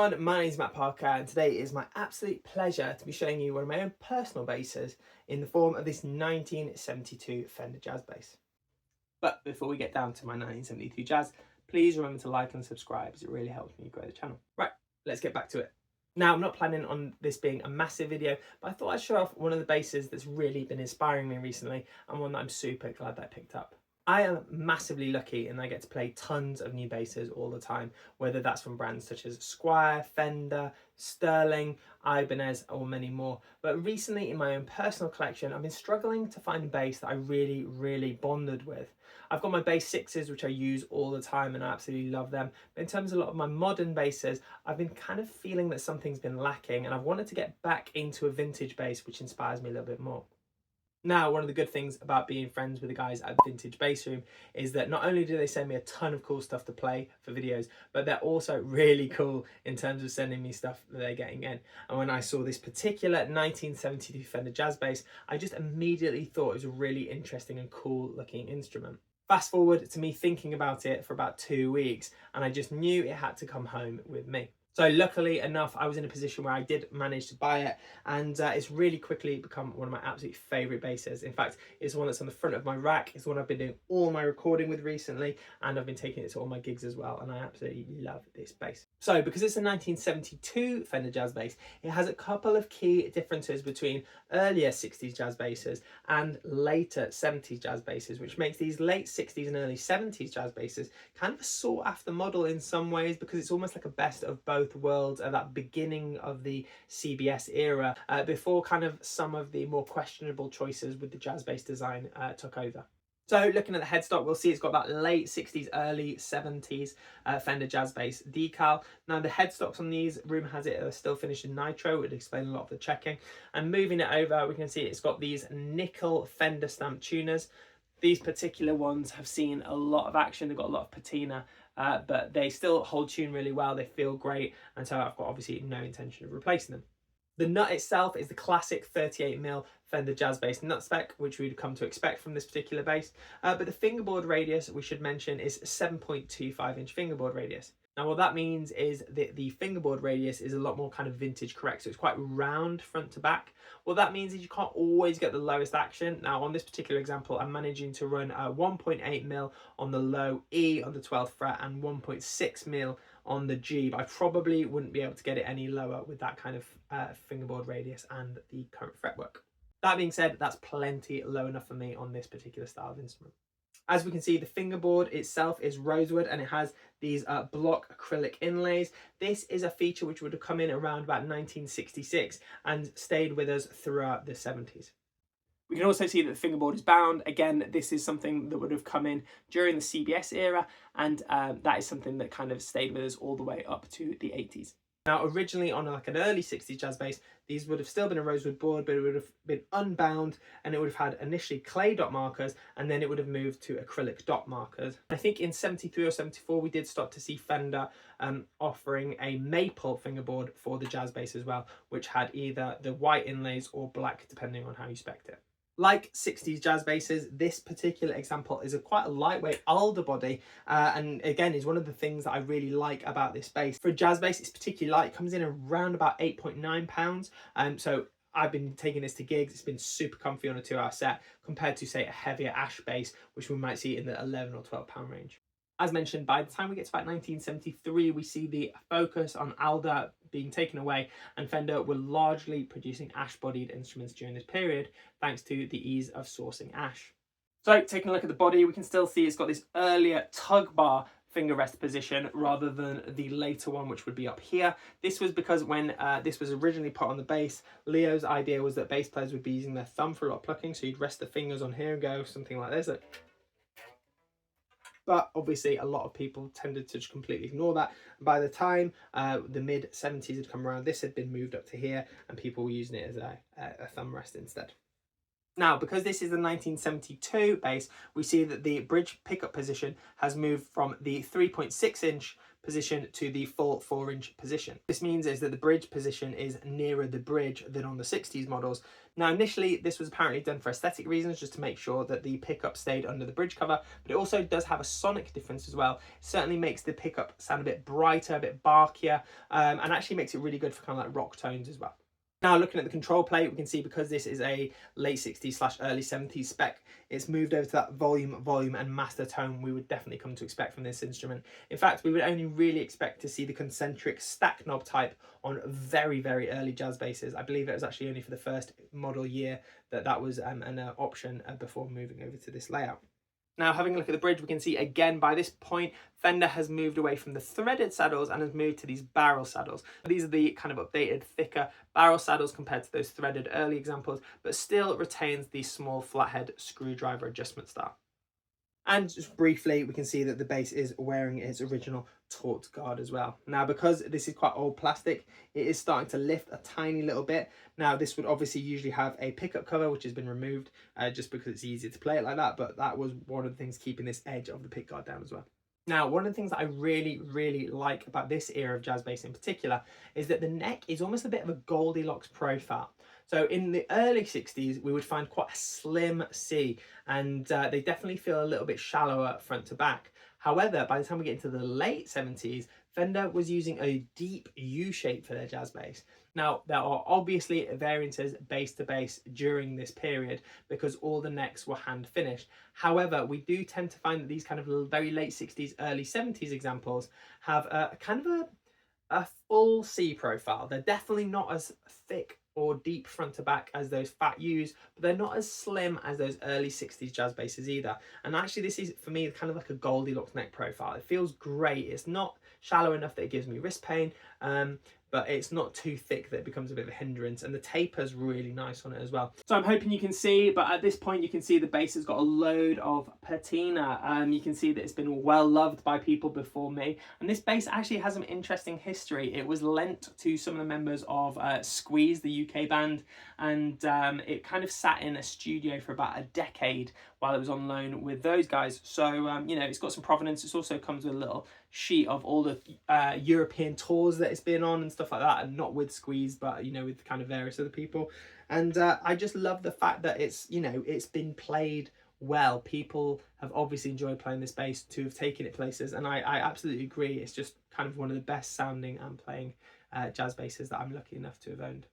everyone, my name is Matt Parker and today is my absolute pleasure to be showing you one of my own personal basses in the form of this 1972 Fender Jazz bass. But before we get down to my 1972 Jazz, please remember to like and subscribe as it really helps me grow the channel. Right, let's get back to it. Now, I'm not planning on this being a massive video, but I thought I'd show off one of the basses that's really been inspiring me recently and one that I'm super glad that I picked up. I am massively lucky and I get to play tons of new basses all the time, whether that's from brands such as Squier, Fender, Sterling, Ibanez or many more. But recently in my own personal collection, I've been struggling to find a bass that I really bonded with. I've got my bass 6s which I use all the time and I absolutely love them. But in terms of a lot of my modern basses, I've been kind of feeling that something's been lacking and I've wanted to get back into a vintage bass which inspires me a little bit more. Now, one of the good things about being friends with the guys at Vintage Bass Room is that not only do they send me a ton of cool stuff to play for videos, but they're also really cool in terms of sending me stuff that they're getting in. And when I saw this particular 1972 Fender Jazz bass, I just immediately thought it was a really interesting and cool looking instrument. Fast forward to me thinking about it for about 2 weeks, and I just knew it had to come home with me. So luckily enough, I was in a position where I did manage to buy it, and it's really quickly become one of my absolute favourite basses. In fact, it's the one that's on the front of my rack. It's the one I've been doing all my recording with recently, and I've been taking it to all my gigs as well, and I absolutely love this bass. So because it's a 1972 Fender Jazz bass, it has a couple of key differences between earlier 60s jazz basses and later 70s jazz basses, which makes these late 60s and early 70s jazz basses kind of a sought after model in some ways, because it's almost like a best of both worlds at that beginning of the CBS era, before kind of some of the more questionable choices with the jazz bass design took over. So looking at the headstock, we'll see it's got that late 60s, early 70s Fender Jazz Bass decal. Now the headstocks on these, rumour has it, are still finished in nitro. It would explain a lot of the checking. And moving it over, we can see it's got these nickel Fender stamp tuners. These particular ones have seen a lot of action. They've got a lot of patina, but they still hold tune really well. They feel great. And so I've got obviously no intention of replacing them. The nut itself is the classic 38mm Fender Jazz Bass nut spec, which we'd come to expect from this particular bass. But the fingerboard radius, we should mention, is 7.25-inch fingerboard radius. Now what that means is that the fingerboard radius is a lot more kind of vintage correct, so it's quite round front to back. What that means is you can't always get the lowest action. Now on this particular example, I'm managing to run 1.8mm on the low E on the 12th fret and 1.6mm on the G, but I probably wouldn't be able to get it any lower with that kind of fingerboard radius and the current fretwork. That being said, that's plenty low enough for me on this particular style of instrument. As we can see, the fingerboard itself is rosewood and it has these block acrylic inlays. This is a feature which would have come in around about 1966 and stayed with us throughout the 70s. We can also see that the fingerboard is bound. Again, this is something that would have come in during the CBS era, and that is something that kind of stayed with us all the way up to the 80s. Now, originally on like an early 60s jazz bass, these would have still been a rosewood board, but it would have been unbound and it would have had initially clay dot markers and then it would have moved to acrylic dot markers. I think in 73 or 74, we did start to see Fender offering a maple fingerboard for the jazz bass as well, which had either the white inlays or black, depending on how you spec'd it. Like 60s jazz basses, this particular example is quite a lightweight alder body, and again is one of the things that I really like about this bass. For a jazz bass, it's particularly light. It comes in around about 8.9 pounds, so I've been taking this to gigs. It's been super comfy on a 2-hour set compared to, say, a heavier ash bass, which we might see in the 11 or 12 pound range. As mentioned, by the time we get to about 1973, we see the focus on alder being taken away, and Fender were largely producing ash-bodied instruments during this period, thanks to the ease of sourcing ash. So, taking a look at the body, we can still see it's got this earlier tug bar finger rest position rather than the later one, which would be up here. This was because when this was originally put on the bass, Leo's idea was that bass players would be using their thumb for a lot of plucking, so you'd rest the fingers on here and go something like this. But obviously a lot of people tended to just completely ignore that. By the time the mid 70s had come around, this had been moved up to here and people were using it as a thumb rest instead. Now, because this is the 1972 bass, we see that the bridge pickup position has moved from the 3.6-inch position to the full 4-inch position. This means is that the bridge position is nearer the bridge than on the 60s models. Now initially this was apparently done for aesthetic reasons, just to make sure that the pickup stayed under the bridge cover, but it also does have a sonic difference as well. It certainly makes the pickup sound a bit brighter, a bit barkier, and actually makes it really good for kind of like rock tones as well. Now looking at the control plate, we can see because this is a late 60s / early 70s spec, it's moved over to that volume and master tone we would definitely come to expect from this instrument. In fact, we would only really expect to see the concentric stack knob type on very, very early jazz basses. I believe it was actually only for the first model year that that was an option before moving over to this layout. Now, having a look at the bridge, we can see again by this point, Fender has moved away from the threaded saddles and has moved to these barrel saddles. These are the kind of updated, thicker barrel saddles compared to those threaded early examples, but still retains the small flathead screwdriver adjustment style. And just briefly, we can see that the bass is wearing its original taut guard as well. Now, because this is quite old plastic, it is starting to lift a tiny little bit. Now, this would obviously usually have a pickup cover, which has been removed just because it's easier to play it like that. But that was one of the things keeping this edge of the pick guard down as well. Now, one of the things that I really, really like about this era of jazz bass in particular is that the neck is almost a bit of a Goldilocks profile. So in the early 60s, we would find quite a slim C, and they definitely feel a little bit shallower front to back. However, by the time we get into the late 70s, Fender was using a deep U shape for their jazz bass. Now, there are obviously variances bass to bass during this period because all the necks were hand finished. However, we do tend to find that these kind of very late 60s, early 70s examples have a kind of a full C profile. They're definitely not as thick or deep front to back as those fat U's, but they're not as slim as those early 60s jazz basses either. And actually this is, for me, kind of like a Goldilocks neck profile. It feels great. It's not shallow enough that it gives me wrist pain, but it's not too thick that it becomes a bit of a hindrance, and the taper's really nice on it as well. So I'm hoping you can see, but at this point you can see the bass has got a load of patina. You can see that it's been well loved by people before me, and this bass actually has some interesting history. It was lent to some of the members of Squeeze, the UK band, and it kind of sat in a studio for about a decade while it was on loan with those guys. So you know, it's got some provenance. It also comes with a little sheet of all the European tours that it's been on and stuff like that, and not with Squeeze, but you know, with kind of various other people. And I just love the fact that it's, you know, it's been played well. People have obviously enjoyed playing this bass to have taken it places, and I absolutely agree. It's just kind of one of the best sounding and playing jazz basses that I'm lucky enough to have owned.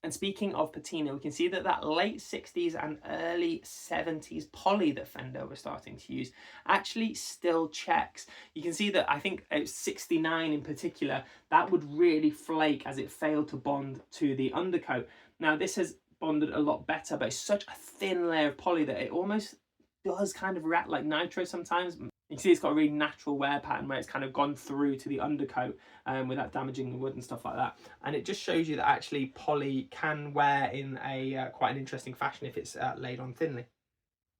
And speaking of patina, we can see that that late 60s and early 70s poly that Fender was starting to use actually still checks. You can see that I think it was 69 in particular, that would really flake as it failed to bond to the undercoat. Now this has bonded a lot better, but it's such a thin layer of poly that it almost does kind of react like nitro sometimes. You can see it's got a really natural wear pattern where it's kind of gone through to the undercoat without damaging the wood and stuff like that. And it just shows you that actually poly can wear in a quite an interesting fashion if it's laid on thinly.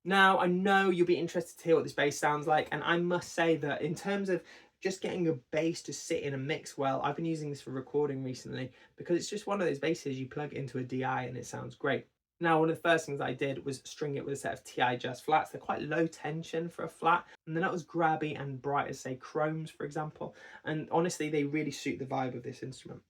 Now, I know you'll be interested to hear what this bass sounds like, and I must say that in terms of just getting your bass to sit in a mix well, I've been using this for recording recently because it's just one of those basses you plug into a DI and it sounds great. Now, one of the first things I did was string it with a set of TI Jazz flats. They're quite low tension for a flat, and they're not as grabby and bright as, say, chromes, for example. And honestly, they really suit the vibe of this instrument.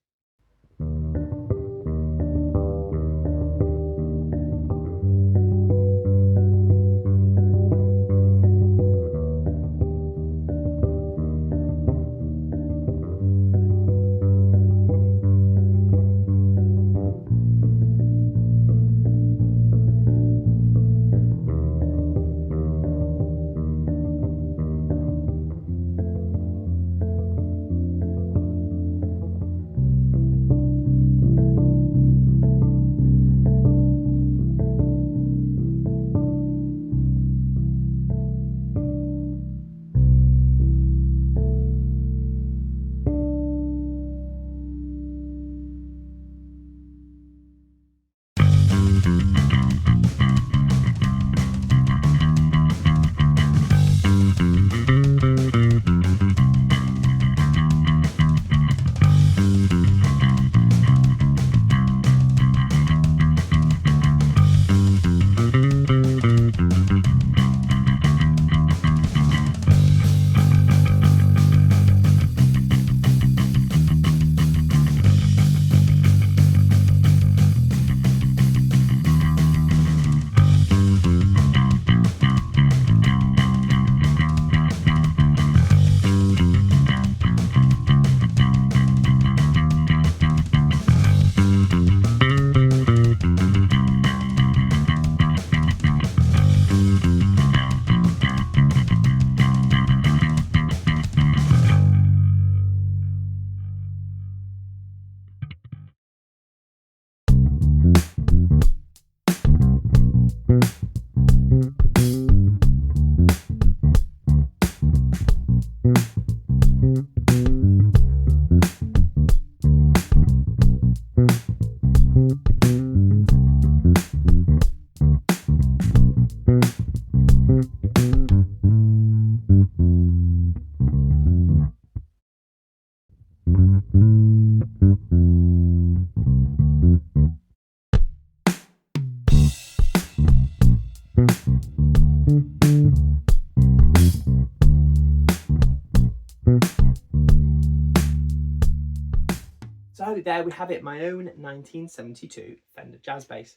So there we have it, my own 1972 Fender Jazz bass.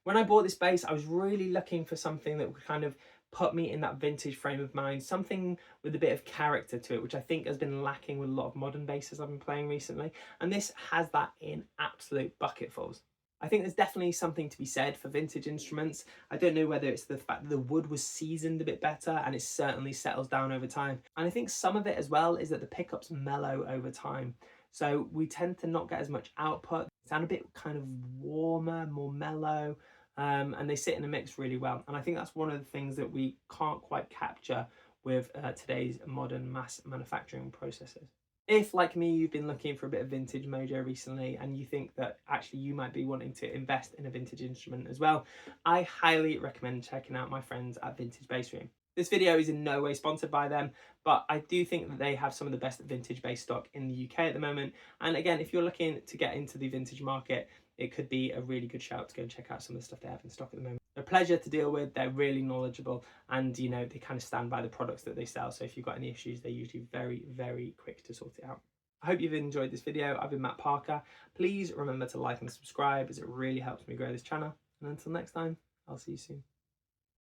When I bought this bass, I was really looking for something that would kind of put me in that vintage frame of mind, something with a bit of character to it, which I think has been lacking with a lot of modern basses I've been playing recently. And this has that in absolute bucketfuls. I think there's definitely something to be said for vintage instruments. I don't know whether it's the fact that the wood was seasoned a bit better, and it certainly settles down over time. And I think some of it as well is that the pickups mellow over time. So we tend to not get as much output, sound a bit kind of warmer, more mellow, and they sit in a mix really well. And I think that's one of the things that we can't quite capture with today's modern mass manufacturing processes. If, like me, you've been looking for a bit of vintage mojo recently and you think that actually you might be wanting to invest in a vintage instrument as well, I highly recommend checking out my friends at Vintage Bass Room. This video is in no way sponsored by them, but I do think that they have some of the best vintage bass stock in the UK at the moment. And again, if you're looking to get into the vintage market, it could be a really good shout to go and check out some of the stuff they have in stock at the moment. They're a pleasure to deal with, they're really knowledgeable, and you know, they kind of stand by the products that they sell. So if you've got any issues, they're usually very, very quick to sort it out. I hope you've enjoyed this video. I've been Matt Parker. Please remember to like and subscribe, as it really helps me grow this channel. And until next time, I'll see you soon.